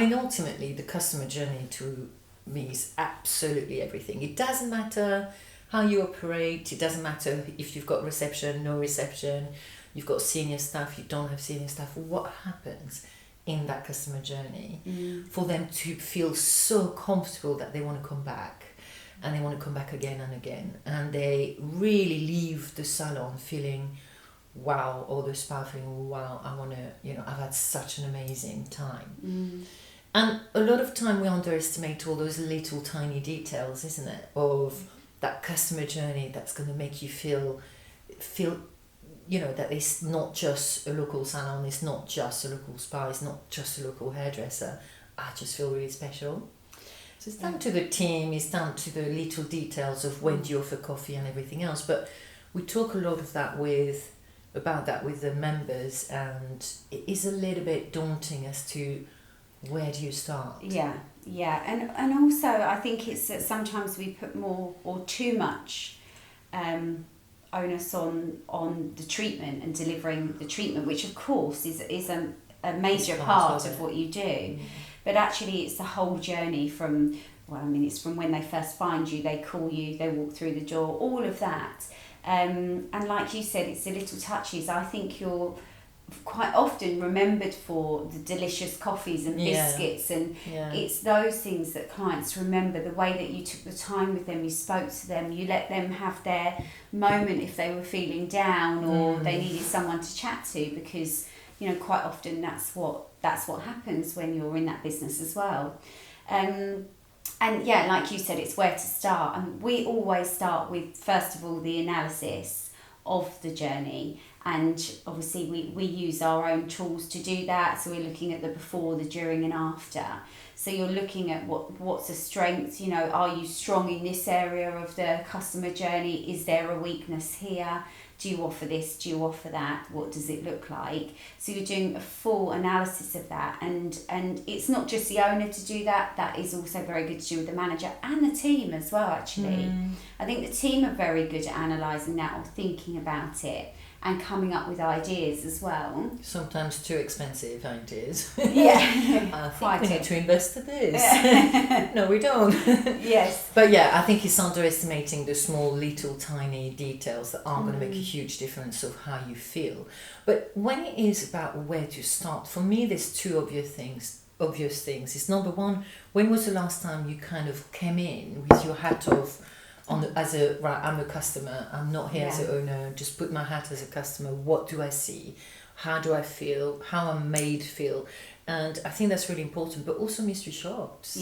mean, ultimately, the customer journey to me is absolutely everything. It doesn't matter how you operate. It doesn't matter if you've got reception, no reception, you've got senior staff, you don't have senior staff. What happens in that customer journey for them to feel so comfortable that they want to come back, and they want to come back again and again, and they really leave the salon feeling wow, or the spa feeling wow, I want to, I've had such an amazing time. And a lot of time we underestimate all those little tiny details, isn't it, of that customer journey that's going to make you feel that it's not just a local salon, it's not just a local spa, it's not just a local hairdresser. I just feel really special. So it's down to the team, it's down to the little details of when do you offer coffee and everything else. But we talk a lot of that about that with the members, and it is a little bit daunting as to where do you start. And also I think it's that sometimes we put more or too much onus on the treatment and delivering the treatment, which of course is a major part of what you do. But actually it's the whole journey from it's from when they first find you, they call you, they walk through the door, all of that. And like you said, it's the little touches. I think you're quite often remembered for the delicious coffees and biscuits, and it's those things that clients remember, the way that you took the time with them, you spoke to them, you let them have their moment if they were feeling down or they needed someone to chat to, because quite often that's what happens when you're in that business as well. And like you said, it's where to start, and we always start with, first of all, the analysis of the journey. And obviously we use our own tools to do that. So we're looking at the before, the during and after. So you're looking at what's a strength, are you strong in this area of the customer journey? Is there a weakness here? Do you offer this? Do you offer that? What does it look like? So you're doing a full analysis of that. And it's not just the owner to do that. That is also very good to do with the manager and the team as well, actually. I think the team are very good at analysing that or thinking about it and coming up with ideas as well. Sometimes too expensive ideas. Yeah. I think we need to invest in this. No, we don't. Yes. But I think it's underestimating the small, little, tiny details that are going to make a huge difference of how you feel. But when it is about where to start, for me, there's two obvious things. It's number one, when was the last time you kind of came in with your hat off I'm a customer, I'm not here as an owner, just put my hat as a customer, what do I see, how do I feel, how I'm made feel, and I think that's really important. But also mystery shops,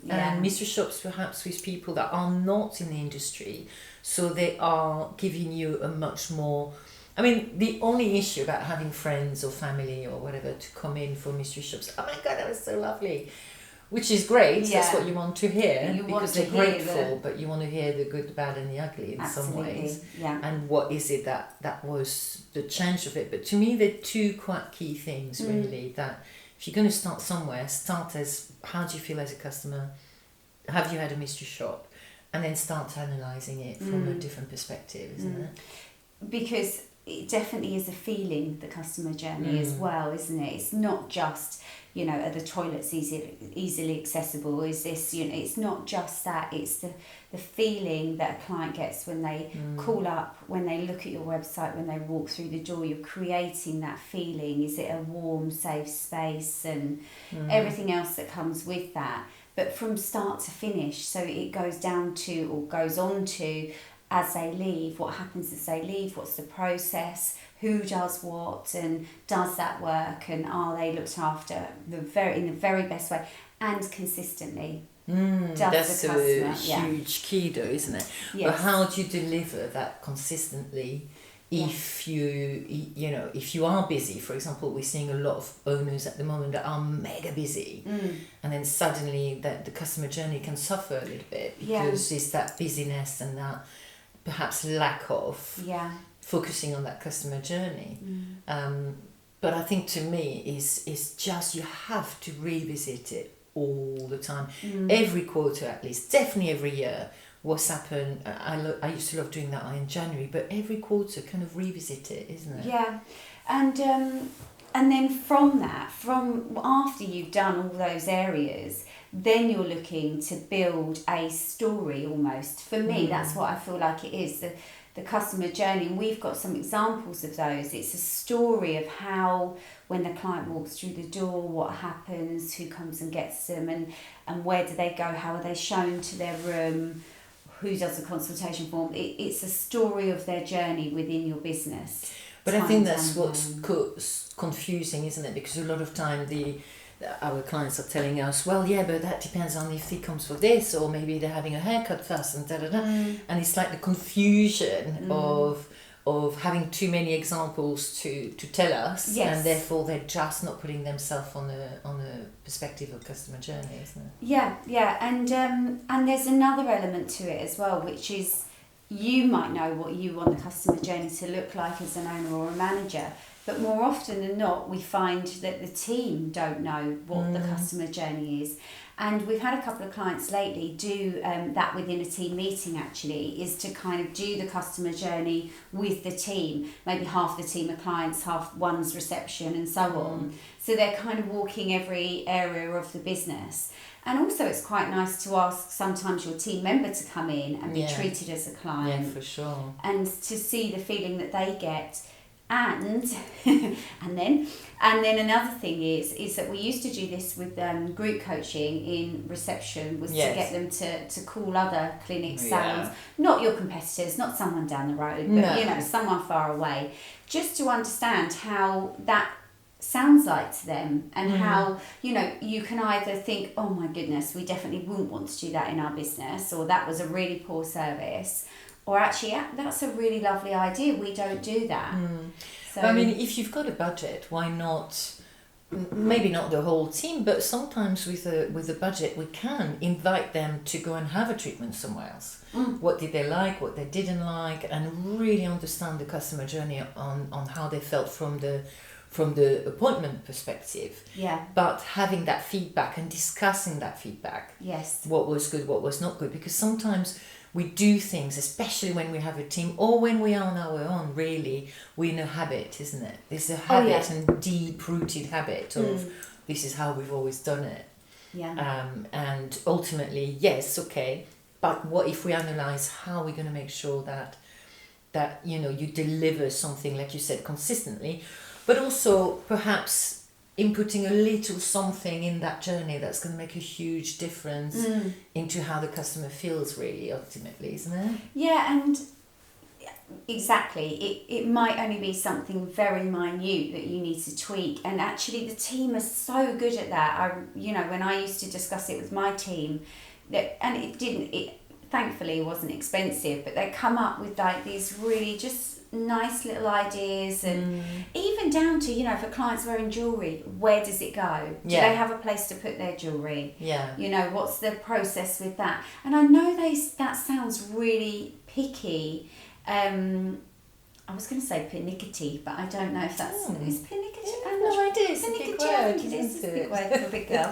and mystery shops perhaps with people that are not in the industry, so they are giving you a much more, the only issue about having friends or family or whatever to come in for mystery shops, oh my god, that was so lovely, which is great. That's what you want to hear, because they're grateful, but you want to hear the good, the bad and the ugly in some ways. And what is it that was the change of it. But to me, they're two quite key things, really, that if you're going to start somewhere, start as, how do you feel as a customer? Have you had a mystery shop? And then start analysing it from a different perspective, isn't it? Because it definitely is a feeling, the customer journey as well, isn't it? It's not just, are the toilets easily accessible? Is this, it's not just that. It's the feeling that a client gets when they call up, when they look at your website, when they walk through the door. You're creating that feeling. Is it a warm, safe space, and everything else that comes with that? But from start to finish, so it goes down to, or goes on to, as they leave, what happens as they leave, what's the process, who does what, and does that work, and are they looked after in the very best way and consistently? That's a huge key though, isn't it? Yes. But how do you deliver that consistently if you are busy? For example, we're seeing a lot of owners at the moment that are mega busy, and then suddenly the customer journey can suffer a little bit because it's that busyness and that perhaps lack of focusing on that customer journey. But I think to me is just, you have to revisit it all the time, every quarter at least, definitely every year. What's happened? I used to love doing that in January, but every quarter kind of revisit it, isn't it? Yeah, and and then from after you've done all those areas, then you're looking to build a story almost. For me, that's what I feel like it is, the customer journey. And we've got some examples of those. It's a story of how, when the client walks through the door, what happens, who comes and gets them, and where do they go, how are they shown to their room, who does the consultation form. It's a story of their journey within your business. But I think that's what's confusing, isn't it? Because a lot of time our clients are telling us, well, yeah, but that depends on if he comes for this, or maybe they're having a haircut first, and and it's like the confusion of having too many examples to tell us, and therefore they're just not putting themselves on a perspective of customer journey, isn't it? Yeah, and there's another element to it as well, which is you might know what you want the customer journey to look like as an owner or a manager. But more often than not, we find that the team don't know what the customer journey is. And we've had a couple of clients lately do that within a team meeting, actually, is to kind of do the customer journey with the team. Maybe half the team are clients, half one's reception, and so on. So they're kind of walking every area of the business. And also it's quite nice to ask sometimes your team member to come in and be treated as a client. Yeah, for sure. And to see the feeling that they get. And then another thing is that we used to do this with group coaching in reception, was to get them to call other clinics, salons, not your competitors, not someone down the road, but someone far away, just to understand how that sounds like to them, and how you can either think, oh my goodness, we definitely wouldn't want to do that in our business, or that was a really poor service. Or actually, that's a really lovely idea. We don't do that. So, I mean, if you've got a budget, why not? Maybe not the whole team, but sometimes with a budget, we can invite them to go and have a treatment somewhere else. What did they like? What they didn't like? And really understand the customer journey on how they felt from the appointment perspective. Yeah. But having that feedback and discussing that feedback. Yes. What was good? What was not good? Because sometimes we do things, especially when we have a team or when we are on our own, really, we're in a habit, isn't it? There's a habit and deep-rooted habit of this is how we've always done it. Yeah. And ultimately, yes, okay, but what if we analyse how we're going to make sure that you deliver something, like you said, consistently, but also perhaps inputting a little something in that journey that's going to make a huge difference into how the customer feels, really, ultimately, isn't it? Yeah, and exactly. It might only be something very minute that you need to tweak, and actually the team are so good at that. When I used to discuss it with my team, thankfully it wasn't expensive, but they come up with like these really just nice little ideas, and even down to, if a client's wearing jewellery, where does it go? Do they have a place to put their jewellery? Yeah. What's the process with that? And I know that sounds really picky. I was going to say pernickety, but I don't know if that's... Is pernickety? No idea. It's a big word. I think it is a big word for a big girl.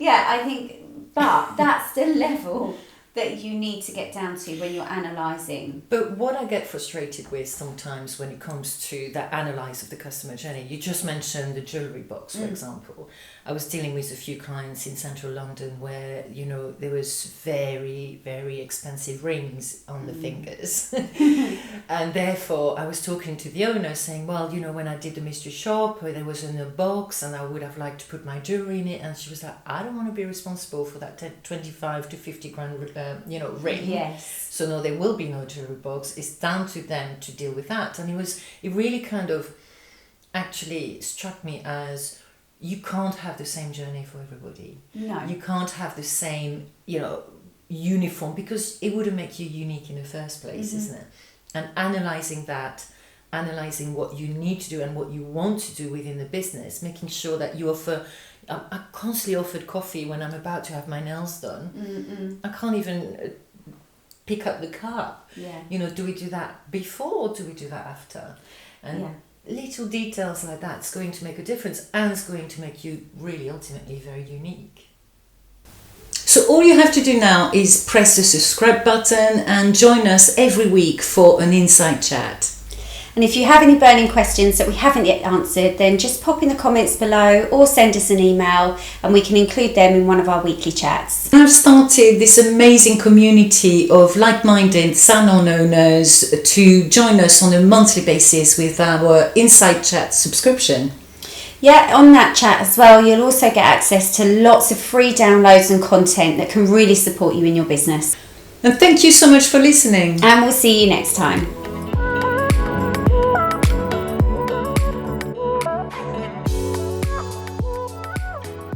I think... But that's the level that you need to get down to when you're analysing. But what I get frustrated with sometimes when it comes to that analyse of the customer journey, you just mentioned the jewellery box, for example. I was dealing with a few clients in central London where, there was very, very expensive rings on the fingers. And therefore I was talking to the owner saying, well, when I did the mystery shop, there was in a box and I would have liked to put my jewellery in it. And she was like, I don't want to be responsible for that 25 to 50 grand ring. Yes. So no, there will be no jewellery box. It's down to them to deal with that. And it really kind of actually struck me as, you can't have the same journey for everybody. No. You can't have the same, uniform, because it wouldn't make you unique in the first place, isn't it? And analysing what you need to do and what you want to do within the business, making sure that you offer... I constantly offered coffee when I'm about to have my nails done. I can't even pick up the cup. Yeah. Do we do that before or do we do that after? And little details like that's going to make a difference, and it's going to make you really ultimately very unique. So all you have to do now is press the subscribe button and join us every week for an insight chat. And if you have any burning questions that we haven't yet answered, then just pop in the comments below or send us an email and we can include them in one of our weekly chats. I've started this amazing community of like-minded salon owners to join us on a monthly basis with our Inside Chat subscription. Yeah, on that chat as well, you'll also get access to lots of free downloads and content that can really support you in your business. And thank you so much for listening. And we'll see you next time.